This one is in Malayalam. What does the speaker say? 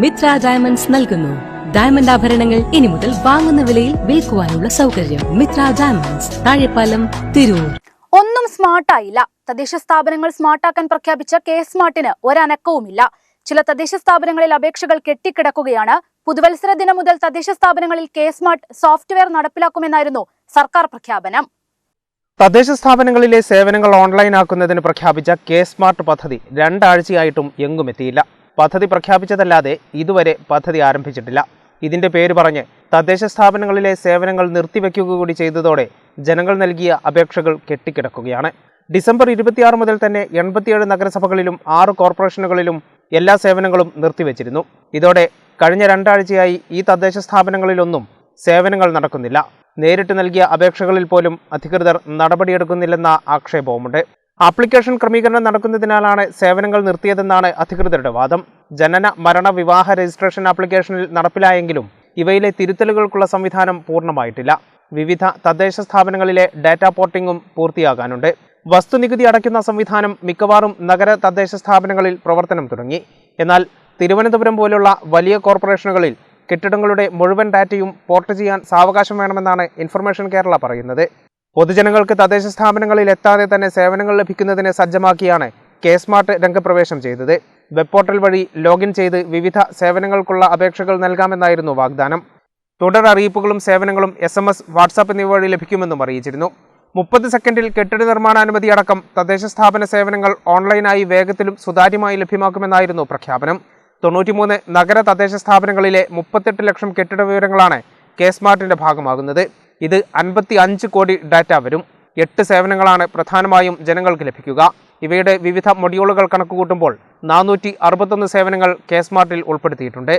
മിത്ര ഡയമണ്ട്സ് നൽകുന്നു ഡയമണ്ട് ആഭരണങ്ങൾ ഇനി മുതൽ വാങ്ങുന്ന വിലയിൽ വിൽക്കുവാനുള്ള സൗകര്യം. മിത്ര ഡയമണ്ട്സ്, താഴെപ്പാലം, തിരൂർ. ഒന്നും സ്മാർട്ടായില്ല. തദ്ദേശ സ്ഥാപനങ്ങൾ സ്മാർട്ടാക്കാൻ പ്രഖ്യാപിച്ച കെ സ്മാർട്ടിന് ഒരനക്കവുമില്ല. ചില തദ്ദേശ സ്ഥാപനങ്ങളിൽ അപേക്ഷകൾ കെട്ടിക്കിടക്കുകയാണ്. പുതുവത്സര ദിനം മുതൽ തദ്ദേശ സ്ഥാപനങ്ങളിൽ കെ സ്മാർട്ട് സോഫ്റ്റ്വെയർ നടപ്പിലാക്കുമെന്നായിരുന്നു സർക്കാർ പ്രഖ്യാപനം. തദ്ദേശ സ്ഥാപനങ്ങളിലെ സേവനങ്ങൾ ഓൺലൈനാക്കുന്നതിന് പ്രഖ്യാപിച്ച കെ സ്മാർട്ട് പദ്ധതി 2 ആഴ്ചയായിട്ടും എങ്ങുമെത്തിയില്ല. പദ്ധതി പ്രഖ്യാപിച്ചതല്ലാതെ ഇതുവരെ പദ്ധതി ആരംഭിച്ചിട്ടില്ല. ഇതിന്റെ പേര് പറഞ്ഞ് തദ്ദേശ സ്ഥാപനങ്ങളിലെ സേവനങ്ങൾ നിർത്തിവെക്കുക കൂടി ചെയ്തതോടെ ജനങ്ങൾ നൽകിയ അപേക്ഷകൾ കെട്ടിക്കിടക്കുകയാണ്. ഡിസംബർ 26 മുതൽ തന്നെ 87 നഗരസഭകളിലും 6 കോർപ്പറേഷനുകളിലും എല്ലാ സേവനങ്ങളും നിർത്തിവെച്ചിരുന്നു. ഇതോടെ കഴിഞ്ഞ 2 ആഴ്ചയായി ഈ തദ്ദേശ സ്ഥാപനങ്ങളിലൊന്നും സേവനങ്ങൾ നടക്കുന്നില്ല. നേരിട്ട് നൽകിയ അപേക്ഷകളിൽ പോലും അധികൃതർ നടപടിയെടുക്കുന്നില്ലെന്ന ആക്ഷേപവുമുണ്ട്. ആപ്ലിക്കേഷൻ ക്രമീകരണം നടക്കുന്നതിനാലാണ് സേവനങ്ങൾ നിർത്തിയതെന്നാണ് അധികൃതരുടെ വാദം. ജനന, മരണ, വിവാഹ രജിസ്ട്രേഷൻ ആപ്ലിക്കേഷനിൽ നടപ്പിലായെങ്കിലും ഇവയിലെ തിരുത്തലുകൾക്കുള്ള സംവിധാനം പൂർണ്ണമായിട്ടില്ല. വിവിധ തദ്ദേശ സ്ഥാപനങ്ങളിലെ ഡാറ്റ പോർട്ടിംഗും പൂർത്തിയാകാനുണ്ട്. വസ്തുനികുതി അടയ്ക്കുന്ന സംവിധാനം മിക്കവാറും നഗര തദ്ദേശ സ്ഥാപനങ്ങളിൽ പ്രവർത്തനം തുടങ്ങി. എന്നാൽ തിരുവനന്തപുരം പോലുള്ള വലിയ കോർപ്പറേഷനുകളിൽ കെട്ടിടങ്ങളുടെ മുഴുവൻ ഡാറ്റയും പോർട്ട് ചെയ്യാൻ സാവകാശം വേണമെന്നാണ് ഇൻഫർമേഷൻ കേരള പറയുന്നത്. പൊതുജനങ്ങൾക്ക് തദ്ദേശ സ്ഥാപനങ്ങളിൽ എത്താതെ തന്നെ സേവനങ്ങൾ ലഭിക്കുന്നതിന് സജ്ജമാക്കിയാണ് കെ സ്മാർട്ട് രംഗപ്രവേശം ചെയ്തത്. വെബ് പോർട്ടൽ വഴി ലോഗിൻ ചെയ്ത് വിവിധ സേവനങ്ങൾക്കുള്ള അപേക്ഷകൾ നൽകാമെന്നായിരുന്നു വാഗ്ദാനം. തുടർ അറിയിപ്പുകളും സേവനങ്ങളും SMS, വാട്സാപ്പ് എന്നിവ വഴി ലഭിക്കുമെന്നും അറിയിച്ചിരുന്നു. 30 സെക്കൻഡിൽ കെട്ടിട നിർമ്മാണാനുമതി അടക്കം തദ്ദേശ സ്ഥാപന സേവനങ്ങൾ ഓൺലൈനായി വേഗത്തിലും സുതാര്യമായി ലഭ്യമാക്കുമെന്നായിരുന്നു പ്രഖ്യാപനം. 93 നഗര തദ്ദേശ സ്ഥാപനങ്ങളിലെ 38 ലക്ഷം കെട്ടിട വിവരങ്ങളാണ് കെ സ്മാർട്ടിന്റെ ഭാഗമാകുന്നത്. ഇത് 55 കോടി ഡാറ്റ വരും. 8 സേവനങ്ങളാണ് പ്രധാനമായും ജനങ്ങൾക്ക് ലഭിക്കുക. ഇവയുടെ വിവിധ മൊഡ്യൂളുകൾ കണക്കുകൂട്ടുമ്പോൾ 461 സേവനങ്ങൾ കെ സ്മാർട്ടിൽ ഉൾപ്പെടുത്തിയിട്ടുണ്ട്.